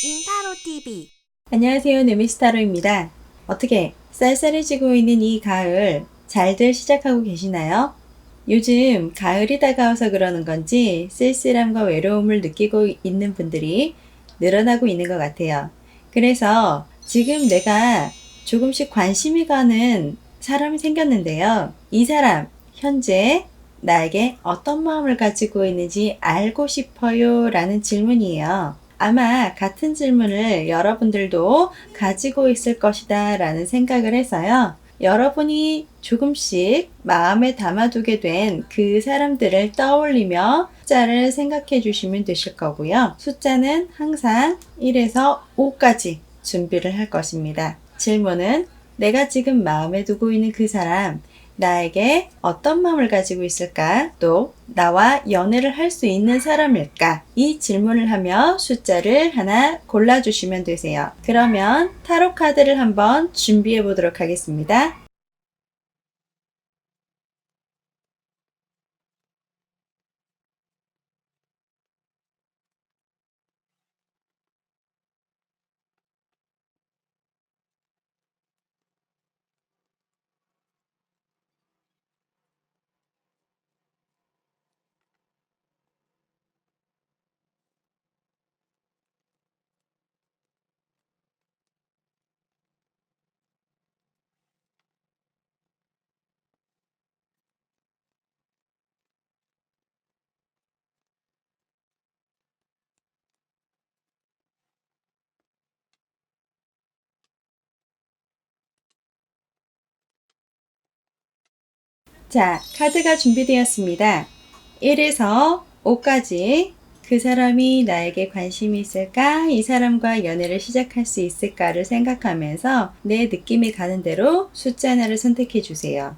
인타로 TV. 안녕하세요. 누미스타로입니다. 어떻게 쌀쌀해지고 있는 이 가을 잘들 시작하고 계시나요? 요즘 가을이 다가와서 그러는 건지 쓸쓸함과 외로움을 느끼고 있는 분들이 늘어나고 있는 것 같아요. 그래서 지금 내가 조금씩 관심이 가는 사람이 생겼는데요. 이 사람 현재 나에게 어떤 마음을 가지고 있는지 알고 싶어요 라는 질문이에요. 아마 같은 질문을 여러분들도 가지고 있을 것이다 라는 생각을 해서요. 여러분이 조금씩 마음에 담아두게 된 그 사람들을 떠올리며 숫자를 생각해 주시면 되실 거고요. 숫자는 항상 1에서 5까지 준비를 할 것입니다. 질문은 내가 지금 마음에 두고 있는 그 사람, 나에게 어떤 마음을 가지고 있을까? 또 나와 연애를 할 수 있는 사람일까? 이 질문을 하며 숫자를 하나 골라주시면 되세요. 그러면 타로 카드를 한번 준비해 보도록 하겠습니다. 자, 카드가 준비되었습니다. 1에서 5까지 그 사람이 나에게 관심이 있을까? 이 사람과 연애를 시작할 수 있을까를 생각하면서 내 느낌이 가는 대로 숫자 하나를 선택해 주세요.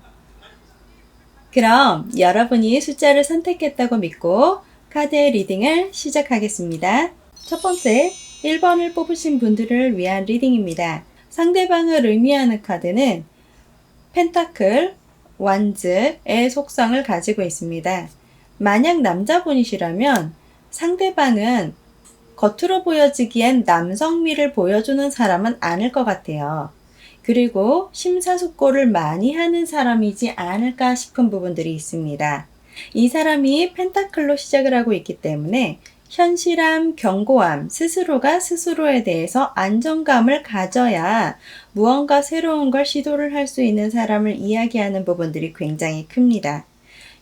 그럼 여러분이 숫자를 선택했다고 믿고 카드의 리딩을 시작하겠습니다. 첫 번째, 1번을 뽑으신 분들을 위한 리딩입니다. 상대방을 의미하는 카드는 펜타클, 완즈의 속성을 가지고 있습니다. 만약 남자분이시라면 상대방은 겉으로 보여지기엔 남성미를 보여주는 사람은 아닐 것 같아요. 그리고 심사숙고를 많이 하는 사람이지 않을까 싶은 부분들이 있습니다. 이 사람이 펜타클로 시작을 하고 있기 때문에 현실함, 견고함, 스스로가 스스로에 대해서 안정감을 가져야 무언가 새로운 걸 시도를 할 수 있는 사람을 이야기하는 부분들이 굉장히 큽니다.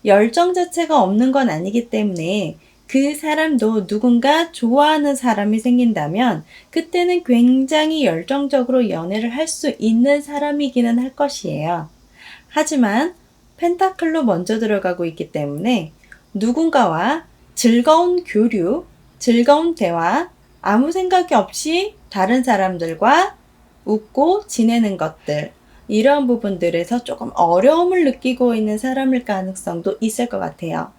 열정 자체가 없는 건 아니기 때문에 그 사람도 누군가 좋아하는 사람이 생긴다면 그때는 굉장히 열정적으로 연애를 할 수 있는 사람이기는 할 것이에요. 하지만 펜타클로 먼저 들어가고 있기 때문에 누군가와 즐거운 교류, 즐거운 대화, 아무 생각이 없이 다른 사람들과 웃고 지내는 것들, 이런 부분들에서 조금 어려움을 느끼고 있는 사람일 가능성도 있을 것 같아요.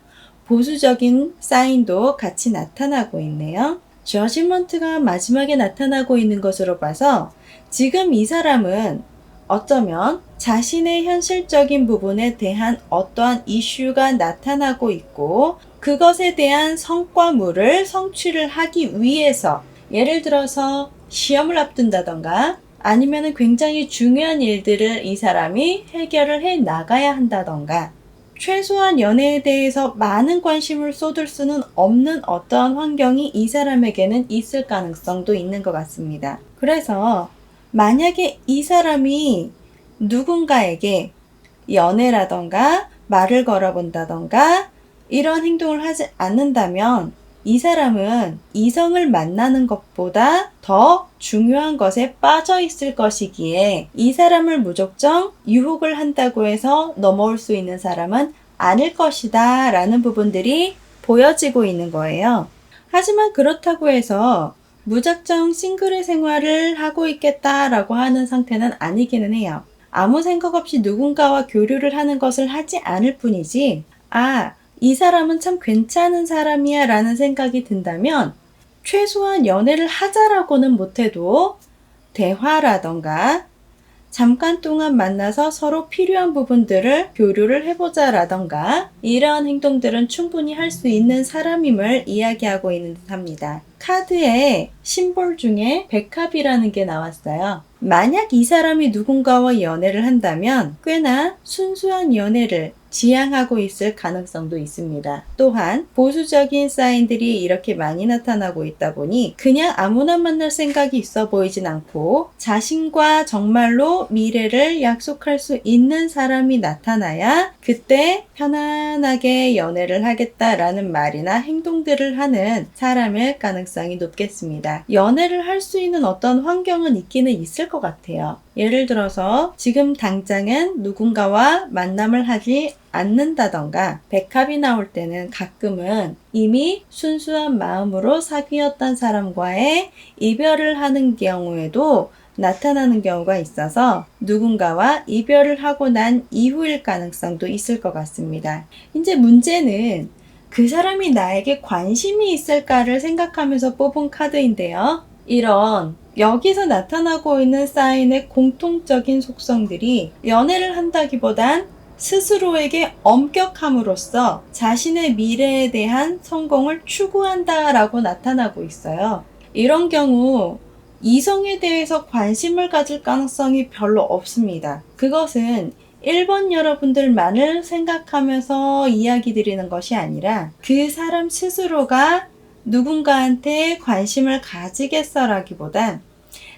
보수적인 사인도 같이 나타나고 있네요. 저지먼트가 마지막에 나타나고 있는 것으로 봐서 지금 이 사람은 어쩌면 자신의 현실적인 부분에 대한 어떠한 이슈가 나타나고 있고 그것에 대한 성과물을 성취를 하기 위해서 예를 들어서 시험을 앞둔다던가 아니면 굉장히 중요한 일들을 이 사람이 해결을 해 나가야 한다던가 최소한 연애에 대해서 많은 관심을 쏟을 수는 없는 어떠한 환경이 이 사람에게는 있을 가능성도 있는 것 같습니다. 그래서 만약에 이 사람이 누군가에게 연애라던가 말을 걸어본다던가 이런 행동을 하지 않는다면 이 사람은 이성을 만나는 것보다 더 중요한 것에 빠져 있을 것이기에 이 사람을 무작정 유혹을 한다고 해서 넘어올 수 있는 사람은 아닐 것이다 라는 부분들이 보여지고 있는 거예요. 하지만 그렇다고 해서 무작정 싱글의 생활을 하고 있겠다라고 하는 상태는 아니기는 해요. 아무 생각 없이 누군가와 교류를 하는 것을 하지 않을 뿐이지 이 사람은 참 괜찮은 사람이야 라는 생각이 든다면 최소한 연애를 하자라고는 못해도 대화라던가 잠깐 동안 만나서 서로 필요한 부분들을 교류를 해보자 라던가 이러한 행동들은 충분히 할 수 있는 사람임을 이야기하고 있는 듯 합니다. 카드의 심볼 중에 백합이라는 게 나왔어요. 만약 이 사람이 누군가와 연애를 한다면 꽤나 순수한 연애를 지향하고 있을 가능성도 있습니다. 또한 보수적인 사인들이 이렇게 많이 나타나고 있다 보니 그냥 아무나 만날 생각이 있어 보이진 않고 자신과 정말로 미래를 약속할 수 있는 사람이 나타나야 그때 편안하게 연애를 하겠다라는 말이나 행동들을 하는 사람일 가능성이 높겠습니다. 연애를 할 수 있는 어떤 환경은 있기는 있을 것 같아요. 예를 들어서 지금 당장은 누군가와 만남을 하지 않는다던가 백합이 나올 때는 가끔은 이미 순수한 마음으로 사귀었던 사람과의 이별을 하는 경우에도 나타나는 경우가 있어서 누군가와 이별을 하고 난 이후일 가능성도 있을 것 같습니다. 이제 문제는 그 사람이 나에게 관심이 있을까를 생각하면서 뽑은 카드인데요. 이런 여기서 나타나고 있는 사인의 공통적인 속성들이 연애를 한다기보단 스스로에게 엄격함으로써 자신의 미래에 대한 성공을 추구한다라고 나타나고 있어요. 이런 경우 이성에 대해서 관심을 가질 가능성이 별로 없습니다. 그것은 1번 여러분들만을 생각하면서 이야기 드리는 것이 아니라 그 사람 스스로가 누군가한테 관심을 가지겠어라기보단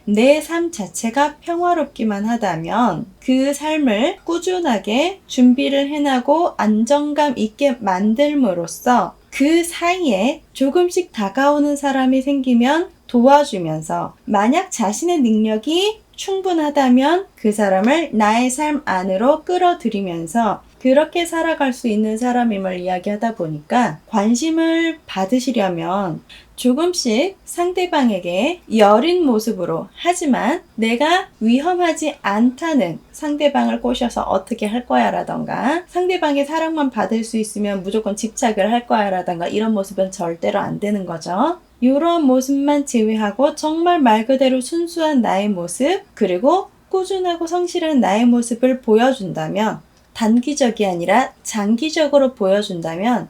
내 삶 자체가 평화롭기만 하다면 그 삶을 꾸준하게 준비를 해나고 안정감 있게 만들므로써 그 사이에 조금씩 다가오는 사람이 생기면 도와주면서 만약 자신의 능력이 충분하다면 그 사람을 나의 삶 안으로 끌어들이면서 그렇게 살아갈 수 있는 사람임을 이야기하다 보니까 관심을 받으시려면 조금씩 상대방에게 여린 모습으로 하지만 내가 위험하지 않다는 상대방을 꼬셔서 어떻게 할 거야 라던가 상대방의 사랑만 받을 수 있으면 무조건 집착을 할 거야 라던가 이런 모습은 절대로 안 되는 거죠. 이런 모습만 제외하고 정말 말 그대로 순수한 나의 모습 그리고 꾸준하고 성실한 나의 모습을 보여준다면 단기적이 아니라 장기적으로 보여준다면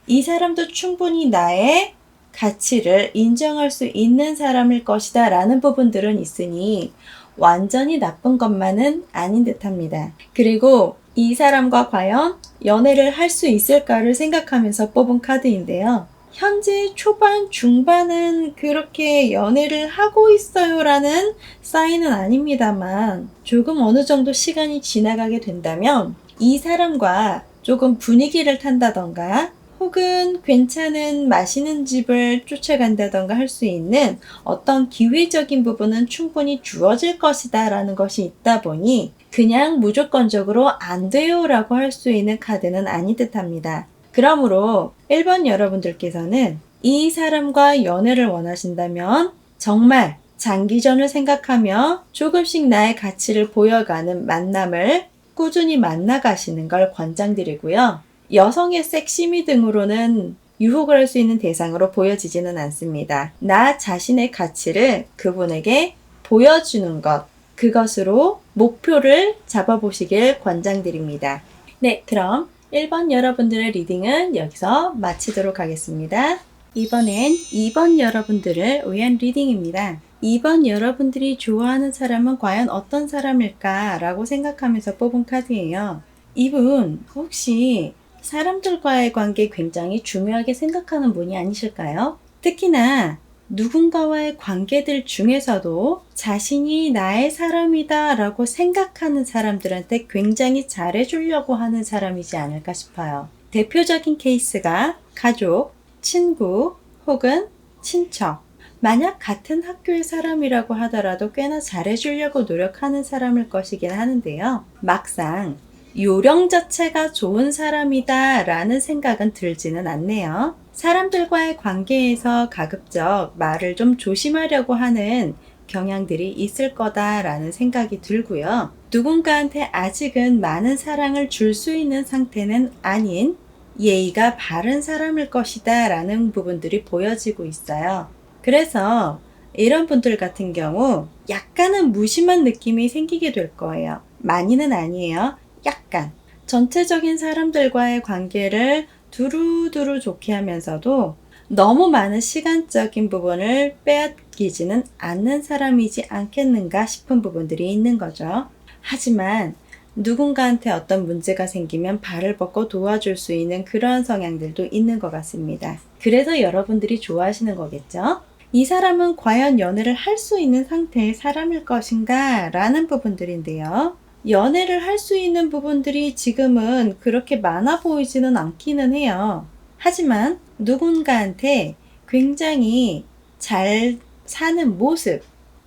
이 사람도 충분히 나의 가치를 인정할 수 있는 사람일 것이다 라는 부분들은 있으니 완전히 나쁜 것만은 아닌 듯 합니다. 그리고 이 사람과 과연 연애를 할 수 있을까를 생각하면서 뽑은 카드인데요. 현재 초반, 중반은 그렇게 연애를 하고 있어요 라는 사인은 아닙니다만 조금 어느 정도 시간이 지나가게 된다면 이 사람과 조금 분위기를 탄다던가 혹은 괜찮은 맛있는 집을 쫓아간다던가 할 수 있는 어떤 기회적인 부분은 충분히 주어질 것이다 라는 것이 있다 보니 그냥 무조건적으로 안 돼요 라고 할 수 있는 카드는 아닌 듯 합니다. 그러므로 1번 여러분들께서는 이 사람과 연애를 원하신다면 정말 장기전을 생각하며 조금씩 나의 가치를 보여가는 만남을 꾸준히 만나가시는 걸 권장드리고요. 여성의 섹시미 등으로는 유혹을 할 수 있는 대상으로 보여지지는 않습니다. 나 자신의 가치를 그분에게 보여주는 것, 그것으로 목표를 잡아보시길 권장드립니다. 네, 그럼 1번 여러분들의 리딩은 여기서 마치도록 하겠습니다. 이번엔 2번 여러분들을 위한 리딩입니다. 2번 여러분들이 좋아하는 사람은 과연 어떤 사람일까 라고 생각하면서 뽑은 카드예요. 이분 혹시 사람들과의 관계 굉장히 중요하게 생각하는 분이 아니실까요? 특히나 누군가와의 관계들 중에서도 자신이 나의 사람이다 라고 생각하는 사람들한테 굉장히 잘해주려고 하는 사람이지 않을까 싶어요. 대표적인 케이스가 가족, 친구 혹은 친척. 만약 같은 학교의 사람이라고 하더라도 꽤나 잘해주려고 노력하는 사람일 것이긴 하는데요. 막상 요령 자체가 좋은 사람이다 라는 생각은 들지는 않네요. 사람들과의 관계에서 가급적 말을 좀 조심하려고 하는 경향들이 있을 거다라는 생각이 들고요. 누군가한테 아직은 많은 사랑을 줄 수 있는 상태는 아닌 예의가 바른 사람일 것이다 라는 부분들이 보여지고 있어요. 그래서 이런 분들 같은 경우 약간은 무심한 느낌이 생기게 될 거예요. 많이는 아니에요. 약간. 전체적인 사람들과의 관계를 두루두루 좋게 하면서도 너무 많은 시간적인 부분을 빼앗기지는 않는 사람이지 않겠는가 싶은 부분들이 있는 거죠. 하지만 누군가한테 어떤 문제가 생기면 발을 뻗고 도와줄 수 있는 그런 성향들도 있는 것 같습니다. 그래서 여러분들이 좋아하시는 거겠죠? 이 사람은 과연 연애를 할 수 있는 상태의 사람일 것인가? 라는 부분들인데요. 연애를 할 수 있는 부분들이 지금은 그렇게 많아 보이지는 않기는 해요. 하지만 누군가한테 굉장히 잘 사는 모습,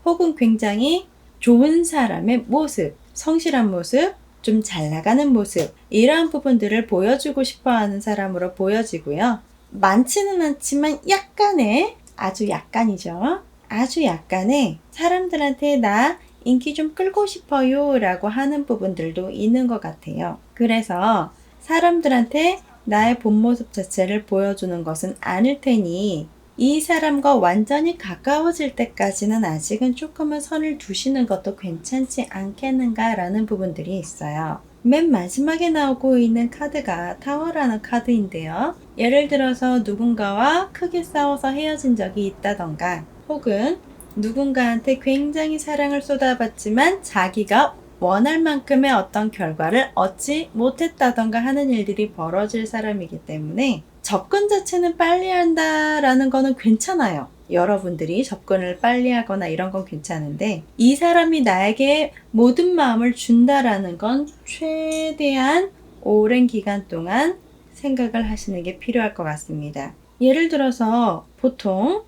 혹은 굉장히 좋은 사람의 모습, 성실한 모습, 좀 잘 나가는 모습, 이러한 부분들을 보여주고 싶어 하는 사람으로 보여지고요. 많지는 않지만 약간의, 아주 약간이죠. 아주 약간의 사람들한테 나 인기 좀 끌고 싶어요 라고 하는 부분들도 있는 것 같아요. 그래서 사람들한테 나의 본 모습 자체를 보여주는 것은 아닐 테니 이 사람과 완전히 가까워질 때까지는 아직은 조금은 선을 두시는 것도 괜찮지 않겠는가 라는 부분들이 있어요. 맨 마지막에 나오고 있는 카드가 타워라는 카드인데요. 예를 들어서 누군가와 크게 싸워서 헤어진 적이 있다던가, 혹은 누군가한테 굉장히 사랑을 쏟아봤지만 자기가 원할 만큼의 어떤 결과를 얻지 못했다던가 하는 일들이 벌어질 사람이기 때문에 접근 자체는 빨리 한다라는 거는 괜찮아요. 여러분들이 접근을 빨리 하거나 이런 건 괜찮은데, 이 사람이 나에게 모든 마음을 준다라는 건 최대한 오랜 기간 동안 생각을 하시는 게 필요할 것 같습니다. 예를 들어서 보통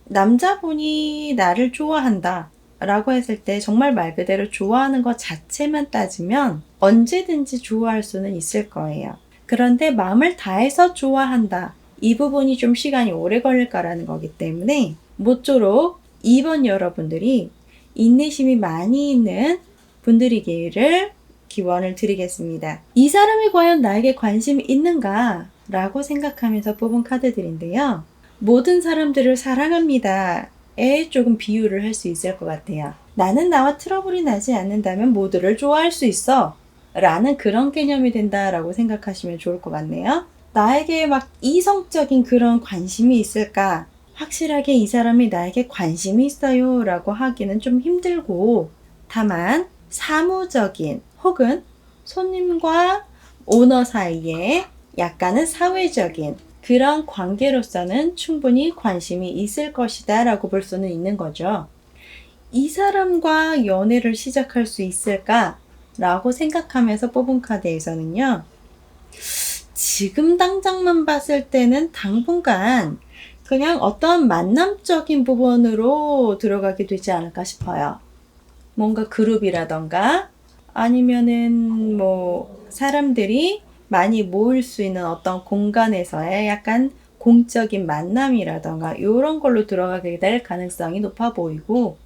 남자분이 나를 좋아한다 라고 했을 때 정말 말 그대로 좋아하는 것 자체만 따지면 언제든지 좋아할 수는 있을 거예요. 그런데 마음을 다해서 좋아한다, 이 부분이 좀 시간이 오래 걸릴 거라는 거기 때문에 모쪼록 이번 여러분들이 인내심이 많이 있는 분들이기를 기원을 드리겠습니다. 이 사람이 과연 나에게 관심이 있는가 라고 생각하면서 뽑은 카드들인데요. 모든 사람들을 사랑합니다 에 조금 비유를 할 수 있을 것 같아요. 나는 나와 트러블이 나지 않는다면 모두를 좋아할 수 있어 라는 그런 개념이 된다라고 생각하시면 좋을 것 같네요. 나에게 막 이성적인 그런 관심이 있을까? 확실하게 이 사람이 나에게 관심이 있어요 라고 하기는 좀 힘들고, 다만 사무적인 혹은 손님과 오너 사이에 약간은 사회적인 그런 관계로서는 충분히 관심이 있을 것이다 라고 볼 수는 있는 거죠. 이 사람과 연애를 시작할 수 있을까? 라고 생각하면서 뽑은 카드에서는요. 지금 당장만 봤을 때는 당분간 그냥 어떤 만남적인 부분으로 들어가게 되지 않을까 싶어요. 뭔가 그룹이라던가 아니면은 뭐 사람들이 많이 모일 수 있는 어떤 공간에서의 약간 공적인 만남이라던가 이런 걸로 들어가게 될 가능성이 높아 보이고,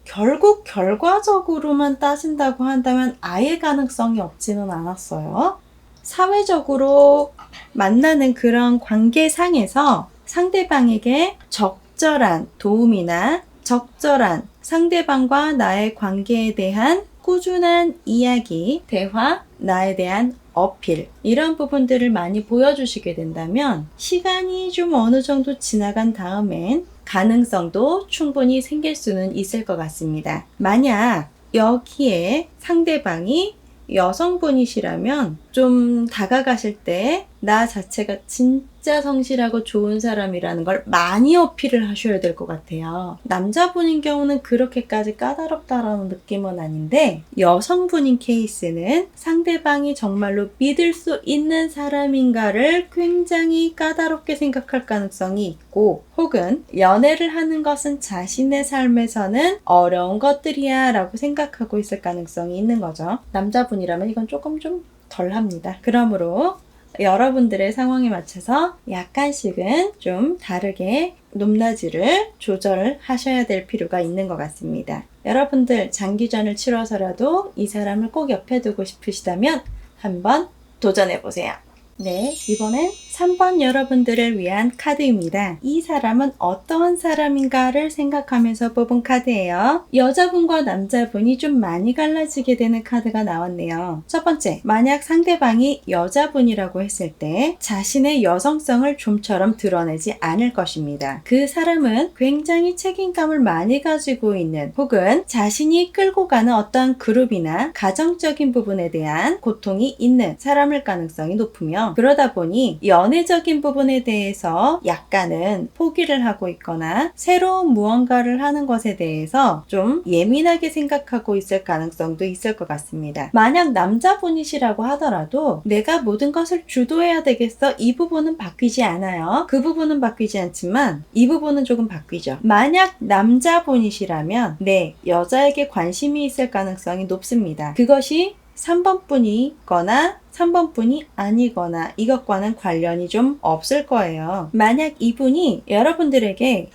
결국 결과적으로만 따진다고 한다면 아예 가능성이 없지는 않았어요. 사회적으로 만나는 그런 관계상에서 상대방에게 적절한 도움이나 적절한 상대방과 나의 관계에 대한 꾸준한 이야기, 대화, 나에 대한 어필, 이런 부분들을 많이 보여주시게 된다면 시간이 좀 어느 정도 지나간 다음엔 가능성도 충분히 생길 수는 있을 것 같습니다. 만약 여기에 상대방이 여성분이시라면 좀 다가가실 때 나 자체가 진짜 성실하고 좋은 사람이라는 걸 많이 어필을 하셔야 될 것 같아요. 남자분인 경우는 그렇게까지 까다롭다라는 느낌은 아닌데, 여성분인 케이스는 상대방이 정말로 믿을 수 있는 사람인가를 굉장히 까다롭게 생각할 가능성이 있고, 혹은 연애를 하는 것은 자신의 삶에서는 어려운 것들이야 라고 생각하고 있을 가능성이 있는 거죠. 남자분이라면 이건 조금 좀 덜합니다. 그러므로 여러분들의 상황에 맞춰서 약간씩은 좀 다르게 높낮이를 조절하셔야 될 필요가 있는 것 같습니다. 여러분들 장기전을 치러서라도 이 사람을 꼭 옆에 두고 싶으시다면 한번 도전해보세요. 네, 이번엔 3번 여러분들을 위한 카드입니다. 이 사람은 어떠한 사람인가를 생각하면서 뽑은 카드예요. 여자분과 남자분이 좀 많이 갈라지게 되는 카드가 나왔네요. 첫 번째, 만약 상대방이 여자분이라고 했을 때 자신의 여성성을 좀처럼 드러내지 않을 것입니다. 그 사람은 굉장히 책임감을 많이 가지고 있는 혹은 자신이 끌고 가는 어떠한 그룹이나 가정적인 부분에 대한 고통이 있는 사람일 가능성이 높으며 그러다 보니 연애적인 부분에 대해서 약간은 포기를 하고 있거나 새로운 무언가를 하는 것에 대해서 좀 예민하게 생각하고 있을 가능성도 있을 것 같습니다. 만약 남자분이시라고 하더라도 내가 모든 것을 주도해야 되겠어? 이 부분은 바뀌지 않아요. 그 부분은 바뀌지 않지만 이 부분은 조금 바뀌죠. 만약 남자분이시라면 네, 여자에게 관심이 있을 가능성이 높습니다. 그것이 3번 분이거나 3번 분이 아니거나 이것과는 관련이 좀 없을 거예요. 만약 이분이 여러분들에게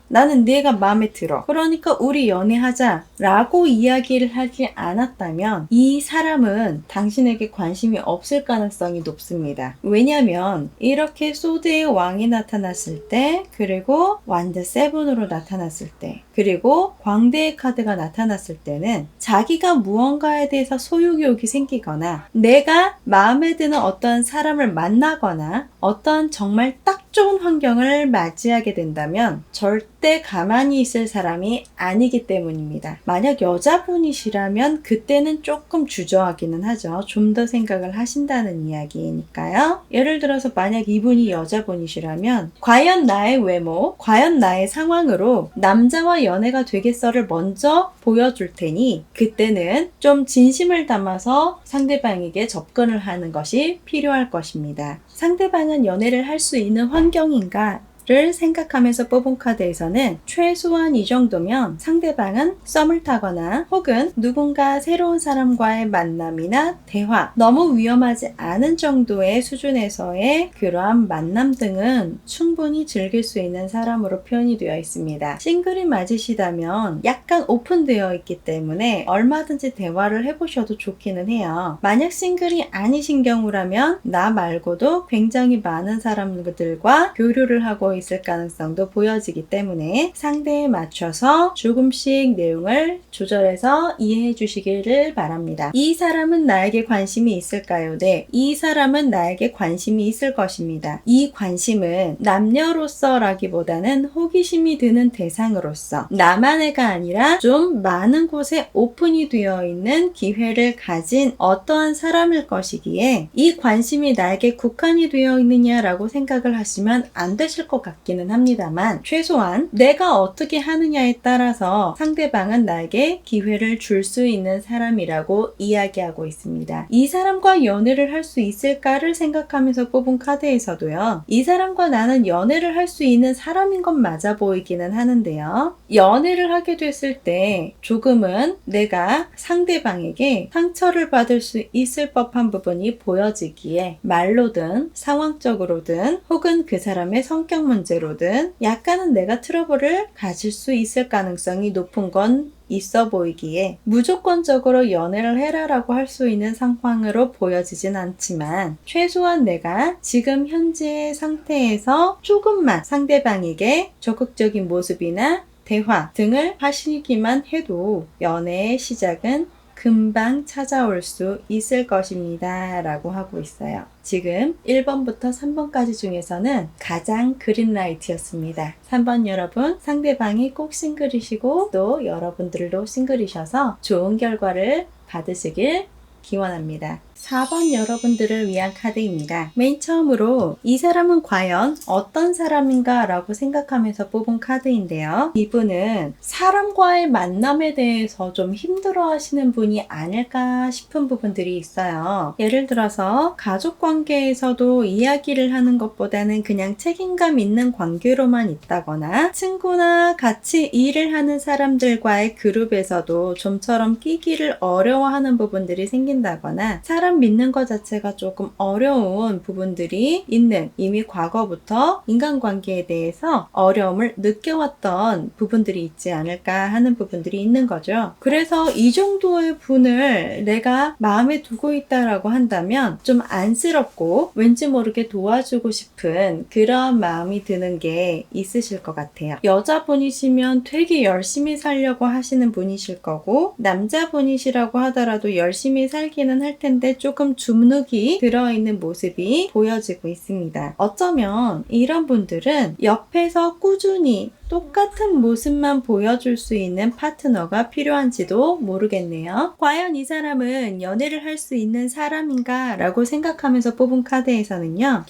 나는 네가 마음에 들어. 그러니까 우리 연애하자 라고 이야기를 하지 않았다면 이 사람은 당신에게 관심이 없을 가능성이 높습니다. 왜냐면 이렇게 소드의 왕이 나타났을 때 그리고 완드 세븐으로 나타났을 때 그리고 광대의 카드가 나타났을 때는 자기가 무언가에 대해서 소유욕이 생기거나 내가 마음에 드는 어떤 사람을 만나거나 어떤 정말 딱 좋은 환경을 맞이하게 된다면 절대 가만히 있을 사람이 아니기 때문입니다. 만약 여자분이시라면 그때는 조금 주저하기는 하죠. 좀 더 생각을 하신다는 이야기니까요. 예를 들어서 만약 이분이 여자분이시라면 과연 나의 외모, 과연 나의 상황으로 남자와 연애가 되겠어를 먼저 보여줄 테니 그때는 좀 진심을 담아서 상대방에게 접근을 하는 것이 필요할 것입니다. 상대방은 연애를 할 수 있는 환경인가? 를 생각하면서 뽑은 카드에서는 최소한 이 정도면 상대방은 썸을 타거나 혹은 누군가 새로운 사람과의 만남이나 대화, 너무 위험하지 않은 정도의 수준에서의 그러한 만남 등은 충분히 즐길 수 있는 사람으로 표현이 되어 있습니다. 싱글이 맞으시다면 약간 오픈되어 있기 때문에 얼마든지 대화를 해보셔도 좋기는 해요. 만약 싱글이 아니신 경우라면 나 말고도 굉장히 많은 사람들과 교류를 하고 있을 가능성도 보여지기 때문에 상대에 맞춰서 조금씩 내용을 조절해서 이해해 주시기를 바랍니다. 이 사람은 나에게 관심이 있을까요? 네. 이 사람은 나에게 관심이 있을 것입니다. 이 관심은 남녀로서라기보다는 호기심이 드는 대상으로서 나만의가 아니라 좀 많은 곳에 오픈이 되어 있는 기회를 가진 어떠한 사람일 것이기에 이 관심이 나에게 국한이 되어 있느냐라고 생각을 하시면 안 되실 것 같기는 합니다만 최소한 내가 어떻게 하느냐에 따라서 상대방은 나에게 기회를 줄 수 있는 사람이라고 이야기하고 있습니다. 이 사람과 연애를 할 수 있을까를 생각하면서 뽑은 카드에서도요. 이 사람과 나는 연애를 할 수 있는 사람인 것 맞아 보이기는 하는데요. 연애를 하게 됐을 때 조금은 내가 상대방에게 상처를 받을 수 있을 법한 부분이 보여지기에 말로든 상황적으로든 혹은 그 사람의 성격 문제로든 약간은 내가 트러블을 가질 수 있을 가능성이 높은 건 있어 보이기에 무조건적으로 연애를 해라라고 할 수 있는 상황으로 보여지진 않지만 최소한 내가 지금 현재의 상태에서 조금만 상대방에게 적극적인 모습이나 대화 등을 하시기만 해도 연애의 시작은 금방 찾아올 수 있을 것입니다. 라고 하고 있어요. 지금 1번부터 3번까지 중에서는 가장 그린라이트였습니다. 3번 여러분, 상대방이 꼭 싱글이시고 또 여러분들도 싱글이셔서 좋은 결과를 받으시길 기원합니다. 4번 여러분들을 위한 카드입니다. 맨 처음으로 이 사람은 과연 어떤 사람인가 라고 생각하면서 뽑은 카드인데요. 이분은 사람과의 만남에 대해서 좀 힘들어 하시는 분이 아닐까 싶은 부분들이 있어요. 예를 들어서 가족 관계에서도 이야기를 하는 것보다는 그냥 책임감 있는 관계로만 있다거나 친구나 같이 일을 하는 사람들과의 그룹에서도 좀처럼 끼기를 어려워하는 부분들이 생긴다거나 사람 사람 믿는 것 자체가 조금 어려운 부분들이 있는, 이미 과거부터 인간관계에 대해서 어려움을 느껴왔던 부분들이 있지 않을까 하는 부분들이 있는 거죠. 그래서 이 정도의 분을 내가 마음에 두고 있다라고 한다면 좀 안쓰럽고 왠지 모르게 도와주고 싶은 그런 마음이 드는 게 있으실 것 같아요. 여자분이시면 되게 열심히 살려고 하시는 분이실 거고, 남자분이시라고 하더라도 열심히 살기는 할 텐데 조금 주눅이 들어있는 모습이 보여지고 있습니다. 어쩌면 이런 분들은 옆에서 꾸준히 똑같은 모습만 보여줄 수 있는 파트너가 필요한지도 모르겠네요. 과연 이 사람은 연애를 할 수 있는 사람인가 라고 생각하면서 뽑은 카드에서는요,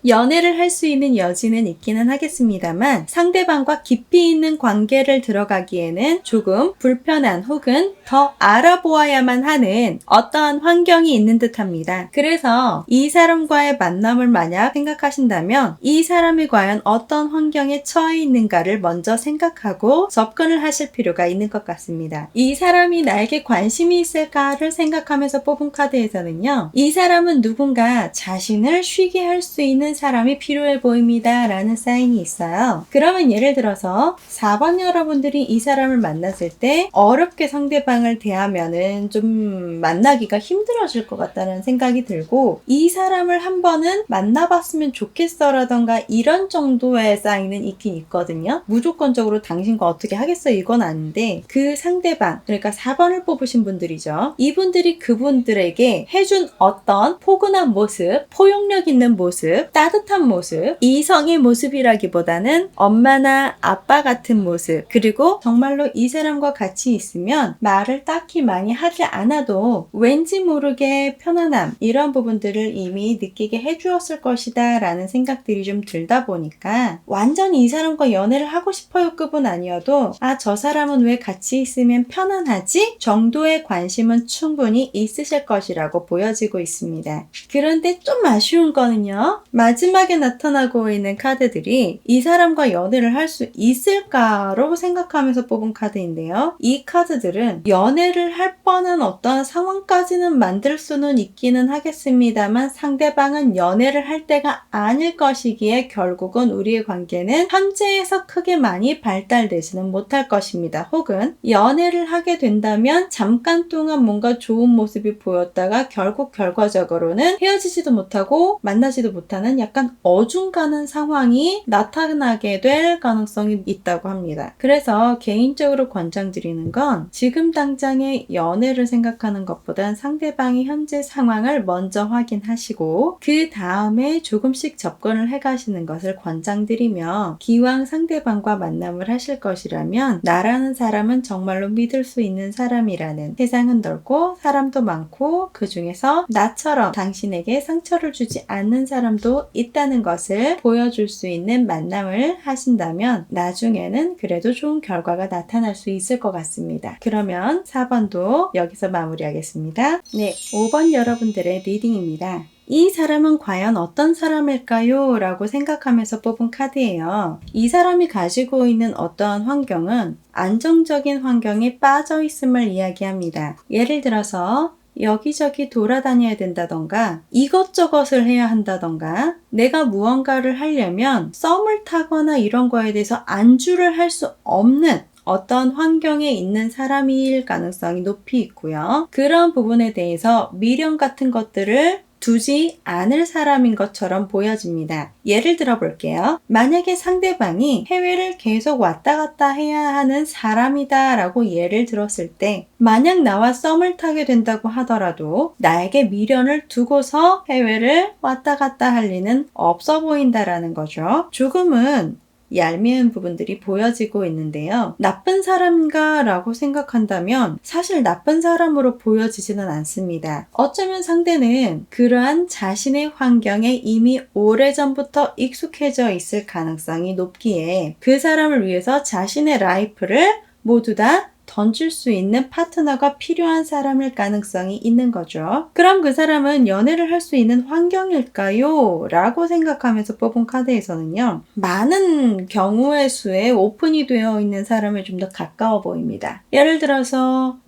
연애를 할 수 있는 여지는 있기는 하겠습니다만 상대방과 깊이 있는 관계를 들어가기에는 조금 불편한 혹은 더 알아보아야만 하는 어떠한 환경이 있는 듯 합니다. 그래서 이 사람과의 만남을 만약 생각하신다면 이 사람이 과연 어떤 환경에 처해 있는가를 먼저 생각하고 접근을 하실 필요가 있는 것 같습니다. 이 사람이 나에게 관심이 있을까를 생각하면서 뽑은 카드에서는요, 이 사람은 누군가 자신을 쉬게 할 수 있는 사람이 필요해 보입니다 라는 사인이 있어요. 그러면 예를 들어서 4번 여러분들이 이 사람을 만났을 때 어렵게 상대방을 대하면은 좀 만나기가 힘들어질 것 같다는 생각이 들고, 이 사람을 한 번은 만나봤으면 좋겠어 라던가 이런 정도의 사인은 있긴 있거든요. 무조건적으로 당신과 어떻게 하겠어 이건 아닌데, 그 상대방, 그러니까 4번을 뽑으신 분들이죠. 이분들이 그분들에게 해준 어떤 포근한 모습, 포용력 있는 모습, 따뜻한 모습, 이성의 모습이라기보다는 엄마나 아빠 같은 모습, 그리고 정말로 이 사람과 같이 있으면 말을 딱히 많이 하지 않아도 왠지 모르게 편안함, 이런 부분들을 이미 느끼게 해주었을 것이다 라는 생각들이 좀 들다 보니까 완전히 이 사람과 연애를 하고 싶어요 급은 아니어도 저 사람은 왜 같이 있으면 편안하지? 정도의 관심은 충분히 있으실 것이라고 보여지고 있습니다. 그런데 좀 아쉬운 거는요, 마지막에 나타나고 있는 카드들이 이 사람과 연애를 할 수 있을까로 생각하면서 뽑은 카드인데요. 이 카드들은 연애를 할 뻔한 어떤 상황까지는 만들 수는 있기는 하겠습니다만 상대방은 연애를 할 때가 아닐 것이기에 결국은 우리의 관계는 현재에서 크게 많이 발달되지는 못할 것입니다. 혹은 연애를 하게 된다면 잠깐 동안 뭔가 좋은 모습이 보였다가 결국 결과적으로는 헤어지지도 못하고 만나지도 못하는 약간 어중간한 상황이 나타나게 될 가능성이 있다고 합니다. 그래서 개인적으로 권장드리는 건 지금 당장의 연애를 생각하는 것보단 상대방의 현재 상황을 먼저 확인하시고 그 다음에 조금씩 접근을 해가시는 것을 권장드리며, 기왕 상대방과 만남을 하실 것이라면 나라는 사람은 정말로 믿을 수 있는 사람이라는, 세상은 넓고 사람도 많고 그 중에서 나처럼 당신에게 상처를 주지 않는 사람도 있다는 것을 보여줄 수 있는 만남을 하신다면 나중에는 그래도 좋은 결과가 나타날 수 있을 것 같습니다. 그러면 4번도 여기서 마무리하겠습니다. 네, 5번 여러분들의 리딩입니다. 이 사람은 과연 어떤 사람일까요? 라고 생각하면서 뽑은 카드예요. 이 사람이 가지고 있는 어떠한 환경은 안정적인 환경에 빠져 있음을 이야기합니다. 예를 들어서 여기저기 돌아다녀야 된다던가 이것저것을 해야 한다던가 내가 무언가를 하려면 썸을 타거나 이런 거에 대해서 안주를 할 수 없는 어떤 환경에 있는 사람일 가능성이 높이 있고요. 그런 부분에 대해서 미련 같은 것들을 두지 않을 사람인 것처럼 보여집니다. 예를 들어 볼게요. 만약에 상대방이 해외를 계속 왔다 갔다 해야 하는 사람이다 라고 예를 들었을 때, 만약 나와 썸을 타게 된다고 하더라도 나에게 미련을 두고서 해외를 왔다 갔다 할 리는 없어 보인다라는 거죠. 조금은 얄미운 부분들이 보여지고 있는데요. 나쁜 사람인가 라고 생각한다면 사실 나쁜 사람으로 보여지지는 않습니다. 어쩌면 상대는 그러한 자신의 환경에 이미 오래전부터 익숙해져 있을 가능성이 높기에 그 사람을 위해서 자신의 라이프를 모두 다 던질 수 있는 파트너가 필요한 사람일 가능성이 있는 거죠. 그럼 그 사람은 연애를 할 수 있는 환경일까요? 라고 생각하면서 뽑은 카드에서는요. 많은 경우의 수에 오픈이 되어 있는 사람을 좀 더 가까워 보입니다. 예를 들어서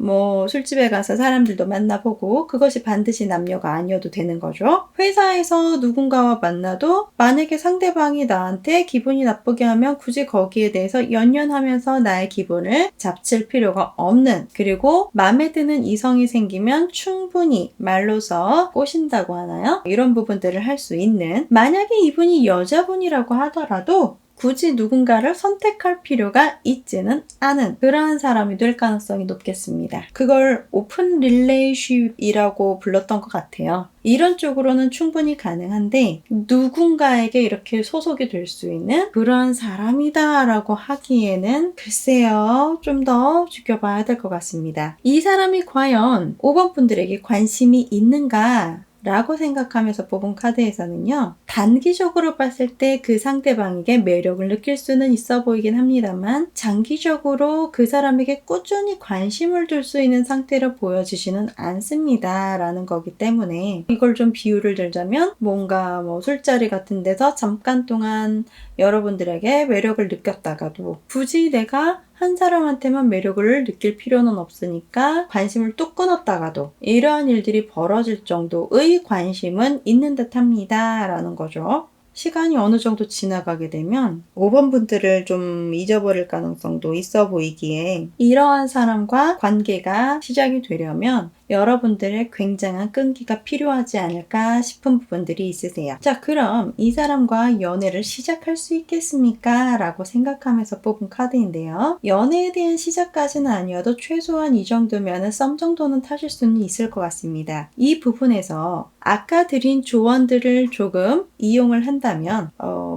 술집에 가서 사람들도 만나보고 그것이 반드시 남녀가 아니어도 되는 거죠. 회사에서 누군가와 만나도 만약에 상대방이 나한테 기분이 나쁘게 하면 굳이 거기에 대해서 연연하면서 나의 기분을 잡칠 필요가 없는, 그리고 마음에 드는 이성이 생기면 충분히 말로서 꼬신다고 하나요? 이런 부분들을 할 수 있는, 만약에 이분이 여자분이라고 하더라도 굳이 누군가를 선택할 필요가 있지는 않은 그러한 사람이 될 가능성이 높겠습니다. 그걸 오픈 릴레이션십이라고 불렀던 것 같아요. 이런 쪽으로는 충분히 가능한데 누군가에게 이렇게 소속이 될 수 있는 그런 사람이다 라고 하기에는 글쎄요, 좀 더 지켜봐야 될 것 같습니다. 이 사람이 과연 5번 분들에게 관심이 있는가? 라고 생각하면서 뽑은 카드에서는요. 단기적으로 봤을 때 그 상대방에게 매력을 느낄 수는 있어 보이긴 합니다만 장기적으로 그 사람에게 꾸준히 관심을 둘 수 있는 상태로 보여지지는 않습니다. 라는 거기 때문에 이걸 좀 비유를 들자면 뭔가 술자리 같은 데서 잠깐 동안 여러분들에게 매력을 느꼈다가도 굳이 내가 한 사람한테만 매력을 느낄 필요는 없으니까 관심을 뚝 끊었다가도 이러한 일들이 벌어질 정도의 관심은 있는 듯 합니다. 라는 거죠. 시간이 어느 정도 지나가게 되면 5번 분들을 좀 잊어버릴 가능성도 있어 보이기에 이러한 사람과 관계가 시작이 되려면 여러분들의 굉장한 끈기가 필요하지 않을까 싶은 부분들이 있으세요. 자, 그럼 이 사람과 연애를 시작할 수 있겠습니까? 라고 생각하면서 뽑은 카드인데요. 연애에 대한 시작까지는 아니어도 최소한 이 정도면 썸 정도는 타실 수는 있을 것 같습니다. 이 부분에서 아까 드린 조언들을 조금 이용을 한다면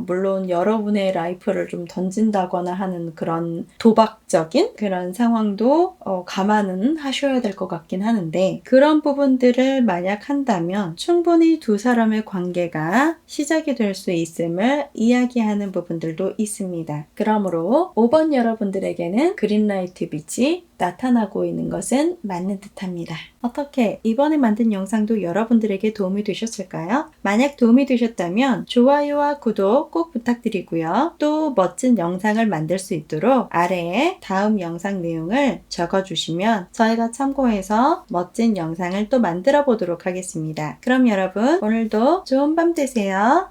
물론 여러분의 라이프를 좀 던진다거나 하는 그런 도박적인 그런 상황도 감안은 하셔야 될 것 같긴 하는데 그런 부분들을 만약 한다면 충분히 두 사람의 관계가 시작이 될 수 있음을 이야기하는 부분들도 있습니다. 그러므로 5번 여러분들에게는 그린라이트 빛이 나타나고 있는 것은 맞는 듯합니다. 어떻게 이번에 만든 영상도 여러분들에게 도움이 되셨을까요? 만약 도움이 되셨다면 좋아요와 구독 꼭 부탁드리고요. 또 멋진 영상을 만들 수 있도록 아래에 다음 영상 내용을 적어주시면 저희가 참고해서 멋진 영상을 또 만들어 보도록 하겠습니다. 그럼 여러분 오늘도 좋은 밤 되세요.